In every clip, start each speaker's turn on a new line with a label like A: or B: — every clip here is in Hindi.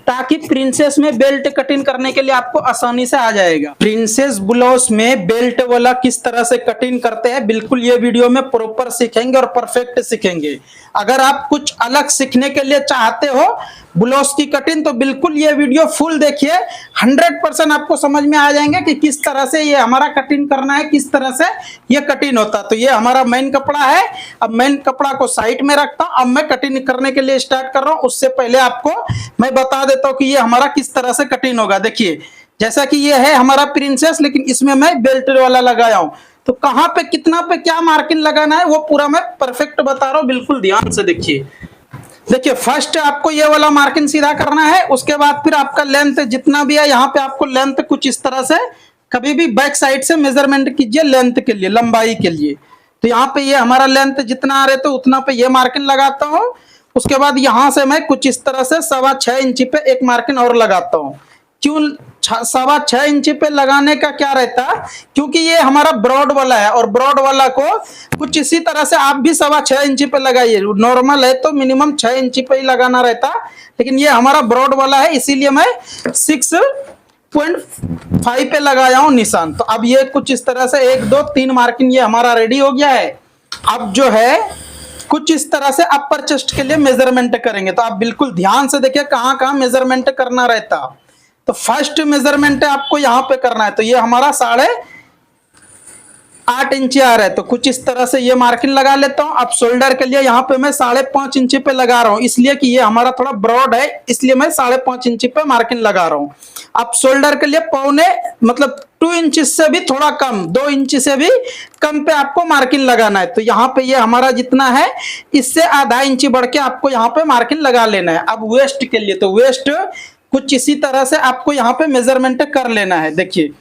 A: ताकि प्रिंसेस में बेल्ट कटिंग करने के लिए आपको आसानी से आ जाएगा। प्रिंसेस ब्लाउज में बेल्ट वाला किस तरह से कटिंग करते हैं बिल्कुल ये वीडियो में प्रॉपर सीखेंगे और परफेक्ट सीखेंगे। अगर आप कुछ अलग सीखने के लिए चाहते हो ब्लाउज की कटिंग तो बिल्कुल ये वीडियो फुल देखिए, 100% आपको समझ में आ जाएंगे कि किस तरह से ये हमारा कटिंग करना है, किस तरह से ये कटिंग होता है। तो ये हमारा मेन कपड़ा है। अब मेन कपड़ा को साइड में रखता हूं, अब मैं कटिंग करने के लिए स्टार्ट कर रहा हूं। उससे पहले आपको मैं बता देता हूं कि ये हमारा किस तरह से कटिंग होगा। देखिए जैसा कि ये है हमारा प्रिंसेस, लेकिन इसमें मैं बेल्ट वाला लगाया हूं। तो कहां पे कितना पे क्या मार्किंग लगाना है वो पूरा मैं परफेक्ट बता रहा हूं, बिल्कुल ध्यान से देखिए। देखिए फर्स्ट आपको ये वाला मार्किंग सीधा करना है, उसके बाद फिर आपका लेंथ जितना भी है यहाँ पे आपको लेंथ कुछ इस तरह से, कभी भी बैक साइड से मेजरमेंट कीजिए लेंथ के लिए, लंबाई के लिए। तो यहाँ पे ये हमारा लेंथ जितना आ रहे तो उतना पे ये मार्किंग लगाता हूँ। उसके बाद यहाँ से मैं कुछ इस तरह से 6.25 इंची पे एक मार्किंग और लगाता हूँ। क्यों 6.25 इंची पे लगाने का क्या रहता है, क्योंकि ये हमारा ब्रॉड वाला है और ब्रॉड वाला को कुछ इसी तरह से आप भी 6.25 इंची पे लगाइए। नॉर्मल है तो मिनिमम 6 इंची पे ही लगाना रहता, लेकिन ये हमारा ब्रॉड वाला है इसीलिए मैं 6.5 पे लगाया हूं निशान। तो अब ये कुछ इस तरह से 1 2 3 मार्किंग ये हमारा रेडी हो गया है। अब जो है कुछ इस तरह से अपर चेस्ट के लिए मेजरमेंट करेंगे। तो आप बिल्कुल ध्यान से देखिए कहाँ कहाँ मेजरमेंट करना रहता। तो फर्स्ट मेजरमेंट आपको यहाँ पे करना है। तो ये हमारा 8.5 इंची आ रहा है, तो कुछ इस तरह से ये मार्किंग लगा लेता हूँ। अब शोल्डर के लिए यहाँ पे मैं 5.5 इंची पे लगा रहा हूँ, इसलिए कि ये हमारा थोड़ा ब्रॉड है, इसलिए मैं 5.5 इंची पे मार्किंग लगा रहा हूँ। अब शोल्डर के लिए मतलब 2 इंच से भी थोड़ा कम, 2 इंच से भी कम पे आपको मार्किंग लगाना है। तो यहाँ पे ये हमारा जितना है इससे आधा इंची बढ़ के आपको यहाँ पे मार्किंग लगा लेना है। अब वेस्ट के लिए तो वेस्ट कुछ इसी तरह से आपको यहाँ पे मेजरमेंट कर लेना है। देखिए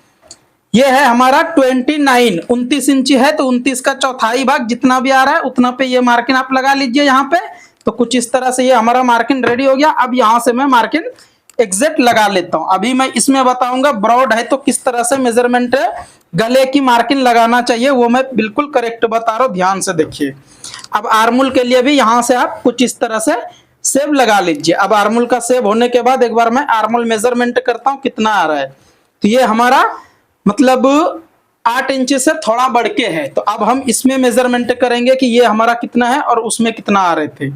A: ये है हमारा 29 इंची है, तो 29 का चौथाई भाग जितना भी आ रहा है उतना पे ये मार्किंग आप लगा लीजिए यहाँ पे। तो कुछ इस तरह से ये हमारा मार्किंग रेडी हो गया। अब यहाँ से मैं मार्किंग एग्जैक्ट लगा लेता हूँ। अभी मैं इसमें बताऊंगा ब्रॉड है तो किस तरह से मेजरमेंट गले की मार्किंग लगाना चाहिए, वो मैं बिल्कुल करेक्ट बता रहा हूँ, ध्यान से देखिए। अब आर्मुल के लिए भी यहाँ से आप कुछ इस तरह से सेव लगा लीजिए। अब आर्मुल का सेव होने के बाद एक बार मैं आर्मुल मेजरमेंट करता हूँ कितना आ रहा है। तो ये हमारा मतलब 8 इंच से थोड़ा बढ़ के है। तो अब हम इसमें मेजरमेंट करेंगे कि ये हमारा कितना है और उसमें कितना आ रहे थे।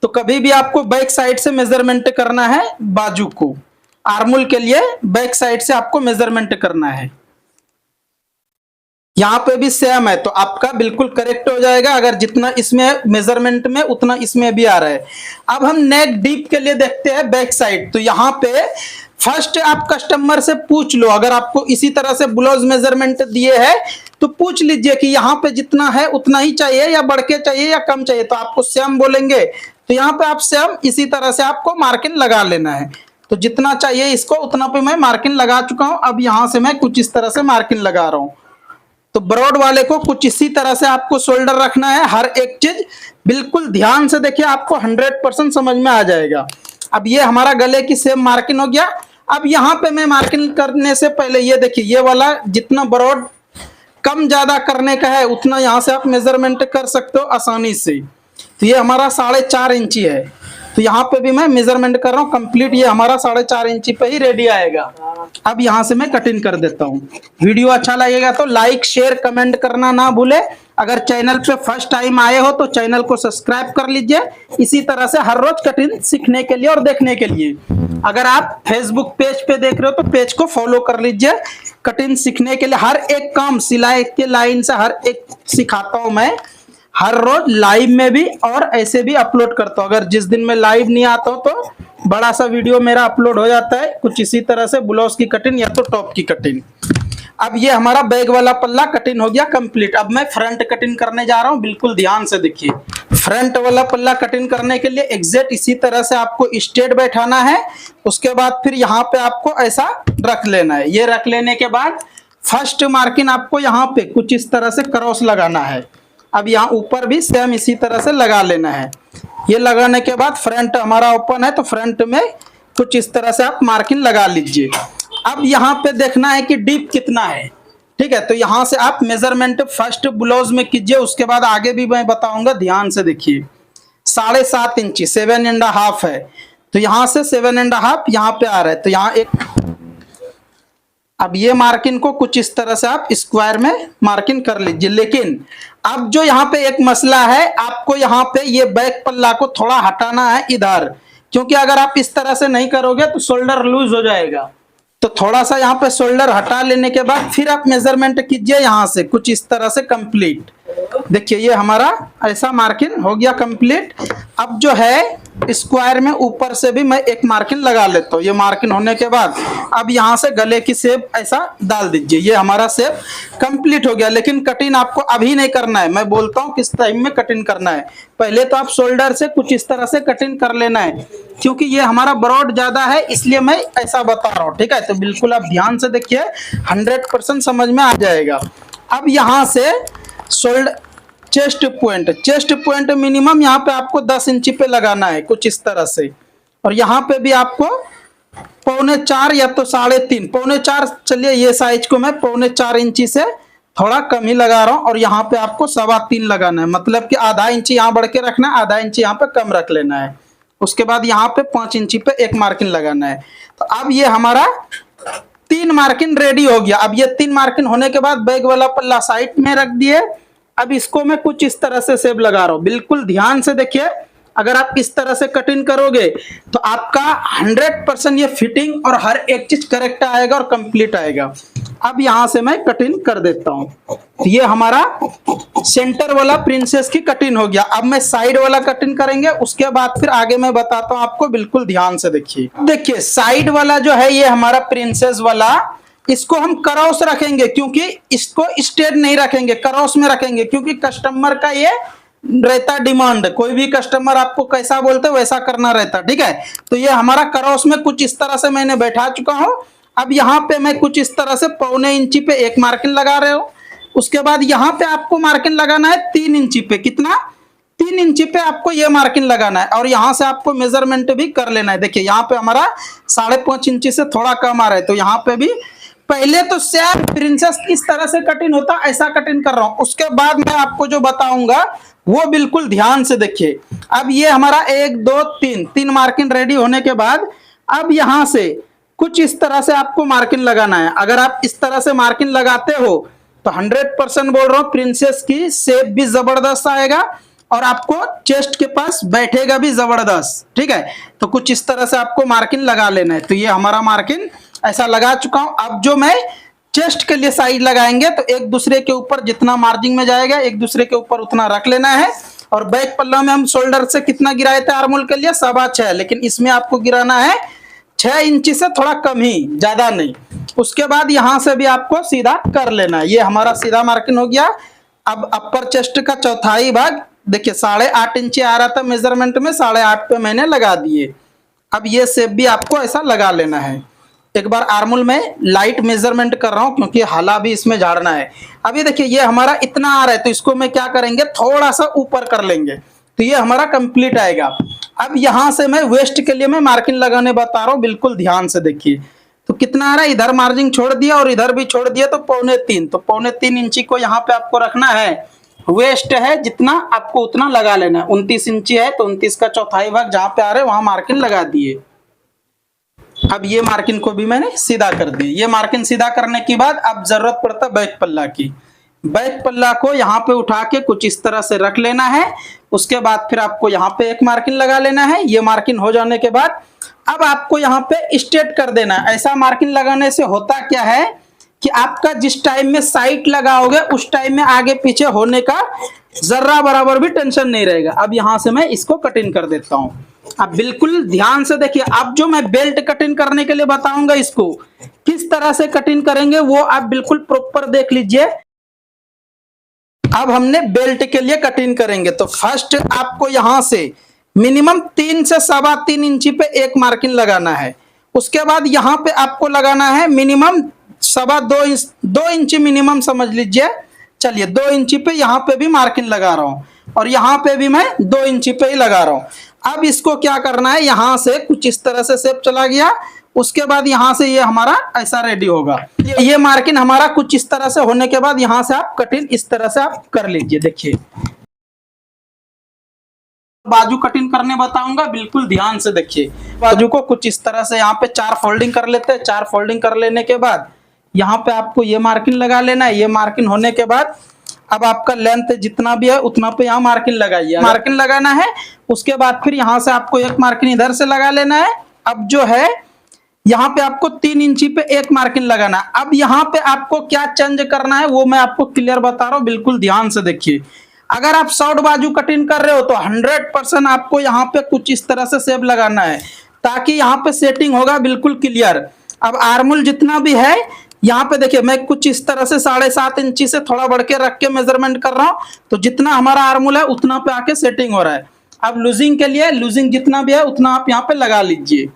A: तो कभी भी आपको बैक साइड से मेजरमेंट करना है बाजू को, आर्मुल के लिए बैक साइड से आपको मेजरमेंट करना है। यहाँ पे भी सेम है तो आपका बिल्कुल करेक्ट हो जाएगा। अगर जितना इसमें मेजरमेंट में उतना इसमें भी आ रहा है। अब हम नेक डीप के लिए देखते हैं बैक साइड। तो यहाँ पे फर्स्ट आप कस्टमर से पूछ लो, अगर आपको इसी तरह से ब्लाउज मेजरमेंट दिए है तो पूछ लीजिए कि यहाँ पे जितना है उतना ही चाहिए या बढ़ के चाहिए या कम चाहिए। तो आपको सेम बोलेंगे तो यहाँ पे आप सेम इसी तरह से आपको मार्किंग लगा लेना है। तो जितना चाहिए इसको उतना पे मैं मार्किंग लगा चुका हूँ। अब यहाँ से मैं कुछ इस तरह से मार्किंग लगा रहा हूँ। तो ब्रॉड वाले को कुछ इसी तरह से आपको शोल्डर रखना है। हर एक चीज बिल्कुल ध्यान से देखिए, आपको 100% समझ में आ जाएगा। अब ये हमारा गले की सेम मार्किंग हो गया। अब यहाँ पे मैं मार्किंग करने से पहले ये देखिए, ये वाला जितना ब्रॉड कम ज्यादा करने का है उतना यहाँ से आप मेजरमेंट कर सकते हो आसानी से। तो ये हमारा 4.5 इंची है, तो यहाँ पे भी मैं मेजरमेंट कर रहा हूँ कंप्लीट। ये हमारा 4.5 इंची पे ही रेडी आएगा। अब यहाँ से मैं कटिंग कर देता हूँ। वीडियो अच्छा लगेगा तो लाइक शेयर कमेंट करना ना भूले। अगर चैनल पे फर्स्ट टाइम आए हो तो चैनल को सब्सक्राइब कर लीजिए, इसी तरह से हर रोज कटिंग सीखने के लिए और देखने के लिए। अगर आप फेसबुक पेज पे देख रहे हो तो पेज को फॉलो कर लीजिए। कटिंग सीखने के लिए हर एक काम सिलाई के लाइन से हर एक सिखाता हूँ मैं, हर रोज लाइव में भी और ऐसे भी अपलोड करता हूँ। अगर जिस दिन मैं लाइव नहीं आता हूँ तो बड़ा सा वीडियो मेरा अपलोड हो जाता है कुछ इसी तरह से, ब्लाउज की कटिंग या तो टॉप की कटिंग। अब ये हमारा बैग वाला पल्ला कटिंग हो गया कंप्लीट। अब मैं फ्रंट कटिंग करने जा रहा हूँ, बिल्कुल ध्यान से देखिए। फ्रंट वाला पल्ला कटिंग करने के लिए एग्जैक्ट इसी तरह से आपको स्ट्रेट बैठाना है। उसके बाद फिर यहाँ पे आपको ऐसा रख लेना है। ये रख लेने के बाद फर्स्ट मार्किंग आपको यहाँ पे कुछ इस तरह से क्रॉस लगाना है। अब यहाँ ऊपर भी सेम इसी तरह से लगा लेना है। ये लगाने के बाद फ्रंट हमारा ओपन है तो फ्रंट में कुछ इस तरह से आप मार्किंग लगा लीजिए। अब यहाँ पे देखना है कि डीप कितना है, ठीक है। तो यहाँ से आप मेजरमेंट फर्स्ट ब्लाउज में कीजिए, उसके बाद आगे भी मैं बताऊंगा, ध्यान से देखिए। 7.5 इंची 7.5 है। तो यहाँ से 7.5 यहाँ पे आ रहा है, तो यहाँ एक, अब ये मार्किंग को कुछ इस तरह से आप स्क्वायर में मार्किंग कर लीजिए। लेकिन अब जो यहाँ पे एक मसला है, आपको यहाँ पे ये बैक पल्ला को थोड़ा हटाना है इधर, क्योंकि अगर आप इस तरह से नहीं करोगे तो शोल्डर लूज हो जाएगा। तो थोड़ा सा यहाँ पे शोल्डर हटा लेने के बाद फिर आप मेजरमेंट कीजिए यहाँ से कुछ इस तरह से कंप्लीट। देखिए ये हमारा ऐसा मार्किंग हो गया कंप्लीट। अब जो है स्क्वायर में ऊपर से भी मैं एक मार्किंग लगा लेता हूँ। ये मार्किंग होने के बाद अब यहाँ से गले की शेप ऐसा डाल दीजिए। ये हमारा शेप कंप्लीट हो गया। लेकिन कटिंग आपको अभी नहीं करना है, मैं बोलता हूँ किस टाइम में कटिंग करना है। पहले तो आप शोल्डर से कुछ इस तरह से कटिंग कर लेना है, क्योंकि ये हमारा ब्रॉड ज्यादा है इसलिए मैं ऐसा बता रहा हूँ, ठीक है। तो बिल्कुल आप ध्यान से देखिए, 100% समझ में आ जाएगा। अब यहाँ से शोल्डर चेस्ट पॉइंट मिनिमम यहाँ पे आपको 10 इंची पे लगाना है कुछ इस तरह से। और यहाँ पे भी आपको 3.25 या तो 3.5, 3.25, चलिए ये साइज को मैं 3.25 इंची से थोड़ा कम ही लगा रहा हूँ। और यहाँ पे आपको 3.25 लगाना है, मतलब कि आधा इंची यहाँ बढ़ के रखना है, आधा इंची यहाँ पे कम रख लेना है। उसके बाद यहाँ पे 5 इंची पे एक मार्किंग लगाना है। तो अब ये हमारा 3 मार्किंग रेडी हो गया। अब ये 3 मार्किंग होने के बाद बैक वाला पल्ला साइड में रख दिए। अब इसको मैं कुछ इस तरह से शेप लगा रहा हूं, बिल्कुल ध्यान से देखिए। अगर आप इस तरह से कटिंग करोगे तो आपका 100% ये फिटिंग और हर एक चीज करेक्ट आएगा और कंप्लीट आएगा। अब यहां से मैं कटिंग कर देता हूं। ये हमारा सेंटर वाला प्रिंसेस की कटिंग हो गया। अब मैं साइड वाला कटिंग करेंगे, उसके बाद फिर आगे मैं बताता हूं आपको, बिल्कुल ध्यान से देखिए। देखिए साइड वाला जो है ये हमारा प्रिंसेस वाला, इसको हम क्रॉस रखेंगे, क्योंकि इसको स्ट्रेट नहीं रखेंगे, क्रॉस में रखेंगे, क्योंकि कस्टमर का ये रहता डिमांड। कोई भी कस्टमर आपको कैसा बोलते वैसा करना रहता, ठीक है। तो ये हमारा क्रॉस में कुछ इस तरह से मैंने बैठा चुका हूं। अब यहाँ पे मैं कुछ इस तरह से 1.25 इंची पे एक मार्किंग लगा रहे हो। उसके बाद यहाँ पे आपको मार्किंग लगाना है 3 इंची पे। कितना? 3 इंची पे आपको ये मार्किंग लगाना है। और यहाँ से आपको मेजरमेंट भी कर लेना है। देखिए यहाँ पे हमारा 5.5 इंची से थोड़ा कम आ रहा है, तो यहाँ पे भी पहले तो सेम प्रिंसेस इस तरह से कटिंग होता, ऐसा कटिंग कर रहा हूं। उसके बाद मैं आपको जो बताऊंगा वो बिल्कुल ध्यान से देखिए। अब ये हमारा 1 2 3 मार्किंग रेडी होने के बाद अब यहां से कुछ इस तरह से आपको मार्किंग लगाना है। अगर आप इस तरह से मार्किंग लगाते हो तो 100% बोल रहा हूं प्रिंसेस की शेप भी जबरदस्त आएगा और आपको चेस्ट के पास बैठेगा भी जबरदस्त, ठीक है। तो कुछ इस तरह से आपको मार्किंग लगा लेना है। तो ये हमारा मार्किंग ऐसा लगा चुका हूं। अब जो मैं चेस्ट के लिए साइड लगाएंगे तो एक दूसरे के ऊपर जितना मार्जिन में जाएगा एक दूसरे के ऊपर उतना रख लेना है। और बैक पल्ला में हम शोल्डर से कितना गिराए थे आर्मोल के लिए? 6.25, लेकिन इसमें आपको गिराना है 6 इंची से थोड़ा कम ही, ज्यादा नहीं। उसके बाद यहां से भी आपको सीधा कर लेना है। ये हमारा सीधा मार्किंग हो गया। अब अपर चेस्ट का चौथाई भाग देखिए 8.5 इंची आ रहा था मेजरमेंट में, 8.5 पे मैंने लगा दिए। अब ये शेप भी आपको ऐसा लगा लेना है। एक बार आर्मोल में लाइट मेजरमेंट कर रहा हूं क्योंकि हाला भी इसमें झाड़ना है। अब ये देखिए ये हमारा इतना आ रहा है, तो इसको मैं क्या करेंगे थोड़ा सा ऊपर कर लेंगे, तो ये हमारा कंप्लीट आएगा। अब यहां से मैं वेस्ट के लिए मैं मार्किंग लगाने बता रहा हूं, बिल्कुल ध्यान से देखिए। तो कितना आ रहा है? इधर मार्जिन छोड़ दिया और इधर भी छोड़ दिया, तो 3.25। तो 3.25 इंची को यहाँ पे आपको रखना है। वेस्ट है जितना आपको उतना लगा लेना है। 29 इंची है तो 29 का चौथाई भाग जहां पे आ रहे वहां मार्किंग लगा दिए। अब ये मार्किंग को भी मैंने सीधा कर दी। ये मार्किंग सीधा करने के बाद अब जरूरत पड़ता बैक पल्ला की। बैक पल्ला को यहाँ पे उठा के कुछ इस तरह से रख लेना है। उसके बाद फिर आपको यहाँ पे एक मार्किंग लगा लेना है। ये मार्किंग हो जाने के बाद अब आपको यहाँ पे स्ट्रेट कर देना है। ऐसा मार्किंग लगाने से होता क्या है कि आपका जिस टाइम में साइड लगाओगे उस टाइम में आगे पीछे होने का जर्रा बराबर भी टेंशन नहीं रहेगा। अब यहाँ से मैं इसको कटिंग कर देता हूँ। अब बिल्कुल ध्यान से देखिए, अब जो मैं बेल्ट कटिंग करने के लिए बताऊंगा इसको किस तरह से कटिंग करेंगे वो आप बिल्कुल प्रॉपर देख लीजिए। अब हमने बेल्ट के लिए कटिंग करेंगे तो फर्स्ट आपको यहां से मिनिमम 3 से 3.25 इंची पे एक मार्किंग लगाना है। उसके बाद यहाँ पे आपको लगाना है मिनिमम 2.25 इंची मिनिमम समझ लीजिए। चलिए 2 इंची पे यहाँ पे भी मार्किंग लगा रहा हूँ और यहाँ पे भी मैं 2 इंची पे ही लगा रहा हूँ। अब इसको क्या करना है, यहां से कुछ इस तरह से शेप चला गया। उसके बाद यहां से ये हमारा ऐसा रेडी होगा। ये मार्किंग हमारा कुछ इस तरह से होने के बाद यहां से आप कटिंग इस तरह से आप कर लीजिए। देखिए बाजू कटिंग करने बताऊंगा, बिल्कुल ध्यान से देखिए। बाजू को कुछ इस तरह से यहाँ पे 4 फोल्डिंग कर लेते हैं। 4 फोल्डिंग कर लेने के बाद यहाँ पे आपको ये मार्किंग लगा लेना है। ये मार्किंग होने के बाद अब आपका लेंथ जितना भी है उतना पे यहाँ मार्किंग लगाइए। मार्किंग लगाना है, उसके बाद फिर यहाँ से आपको एक मार्किंग इधर से लगा लेना है। अब जो है यहाँ पे आपको 3 इंची पे एक मार्किंग लगाना है। अब यहाँ पे आपको क्या चेंज करना है वो मैं आपको क्लियर बता रहा हूँ, बिल्कुल ध्यान से देखिए। अगर आप शॉर्ट बाजू कटिंग कर रहे हो तो 100% आपको यहाँ पे कुछ इस तरह से शेप लगाना है, ताकि यहाँ पे सेटिंग होगा बिल्कुल क्लियर। अब आर्मोल जितना भी है यहाँ पे देखिए, मैं कुछ इस तरह से 7.5 इंची से थोड़ा बढ़ के रख के मेजरमेंट कर रहा हूँ, तो जितना हमारा आर्मोल है उतना पे आके सेटिंग हो रहा है। अब लूजिंग के लिए लूजिंग जितना भी है उतना आप यहाँ पे लगा लीजिए।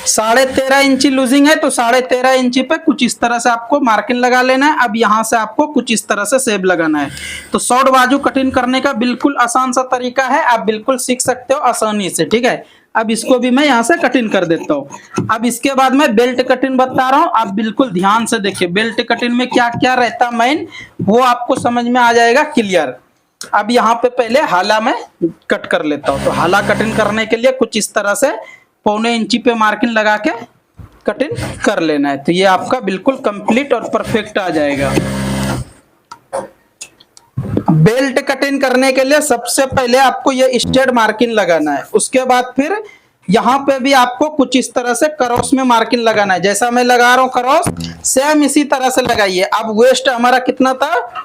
A: 13.5 इंची लूजिंग है, तो 13.5 इंची पे कुछ इस तरह से आपको मार्किंग लगा लेना है। अब यहाँ से आपको कुछ इस तरह से शेप लगाना है। तो शॉर्ट बाजू कटिंग करने का बिल्कुल आसान सा तरीका है, आप बिल्कुल सीख सकते हो आसानी से, ठीक है। अब इसको भी मैं यहाँ से कटिंग कर देता हूँ। अब इसके बाद मैं बेल्ट कटिंग बता रहा हूँ, आप बिल्कुल ध्यान से देखिए। बेल्ट कटिंग में क्या क्या रहता मेन, वो आपको समझ में आ जाएगा क्लियर। अब यहाँ पे पहले हाला में कट कर लेता हूँ। तो हाला कटिंग करने के लिए कुछ इस तरह से 1.25 इंची पे मार्किंग लगा के कटिंग कर लेना है। तो ये आपका बिल्कुल कंप्लीट और परफेक्ट आ जाएगा। बेल्ट कटिंग करने के लिए सबसे पहले आपको ये स्ट्रेट मार्किंग लगाना है। उसके बाद फिर यहाँ पे भी आपको कुछ इस तरह से क्रॉस में मार्किंग लगाना है। जैसा मैं लगा रहा हूँ क्रॉस, सेम इसी तरह से लगाइए। अब वेस्ट हमारा कितना था,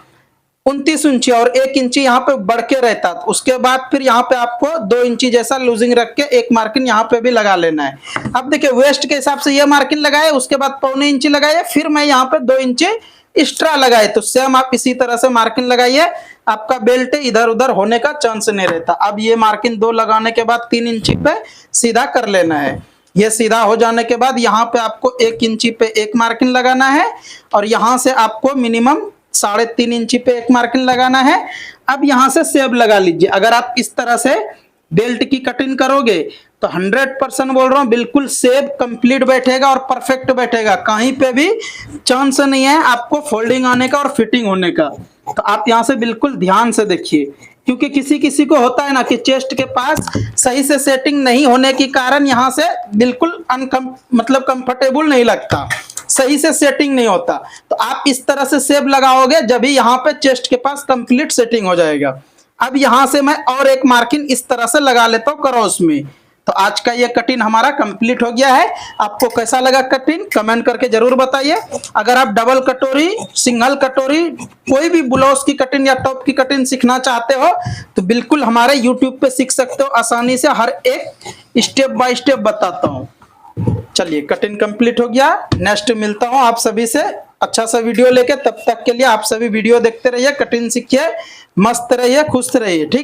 A: 29 इंची, और 1 इंची यहाँ पे बढ़ के रहता। उसके बाद फिर यहाँ पे आपको 2 इंची जैसा लूजिंग रख के एक मार्किंग यहाँ पे भी लगा लेना है। अब देखिए वेस्ट के हिसाब से ये मार्किंग लगाए, उसके बाद 1.25 इंची लगाए, फिर मैं यहाँ पे 2 इंची एक्स्ट्रा लगाए। तो सेम आप इसी तरह से मार्किंग लगाइए, आपका बेल्ट इधर उधर होने का चांस नहीं रहता। अब ये मार्किंग 2 लगाने के बाद 3 इंची पे सीधा कर लेना है। ये सीधा हो जाने के बाद यहाँ पे आपको 1 इंची पे एक मार्किंग लगाना है, और यहाँ से आपको मिनिमम 3.5 इंची पे एक मार्किंग लगाना है। अब यहाँ से शेप लगा लीजिए। अगर आप इस तरह से बेल्ट की कटिंग करोगे तो 100% बोल रहा हूँ, बिल्कुल शेप कंप्लीट बैठेगा और परफेक्ट बैठेगा। कहीं पे भी चांस नहीं है आपको फोल्डिंग आने का और फिटिंग होने का। तो आप यहाँ से बिल्कुल ध्यान से देखिए, क्योंकि किसी किसी को होता है ना कि चेस्ट के पास सही से सेटिंग नहीं होने के कारण यहाँ से बिल्कुल मतलब कंफर्टेबल नहीं लगता, सही से सेटिंग नहीं होता। तो आप इस तरह से शेप लगाओगे, जब भी यहाँ पे चेस्ट के पास कंप्लीट सेटिंग हो जाएगा। अब यहाँ से मैं और एक मार्किंग इस तरह से लगा लेता हूँ क्रॉस में। तो आज का ये कटिंग हमारा कंप्लीट हो गया है। आपको कैसा लगा कटिंग कमेंट करके जरूर बताइए। अगर आप डबल कटोरी, सिंगल कटोरी, कोई भी ब्लाउज की कटिंग या टॉप की कटिंग सीखना चाहते हो तो बिल्कुल हमारे यूट्यूब पे सीख सकते हो आसानी से। हर एक स्टेप बाय स्टेप बताता हूँ। चलिए कटिंग कंप्लीट हो गया। नेक्स्ट मिलता हूँ आप सभी से अच्छा सा वीडियो लेके। तब तक के लिए आप सभी वीडियो देखते रहिए, कटिंग सीखिए, मस्त रहिए, खुश रहिए, ठीक है।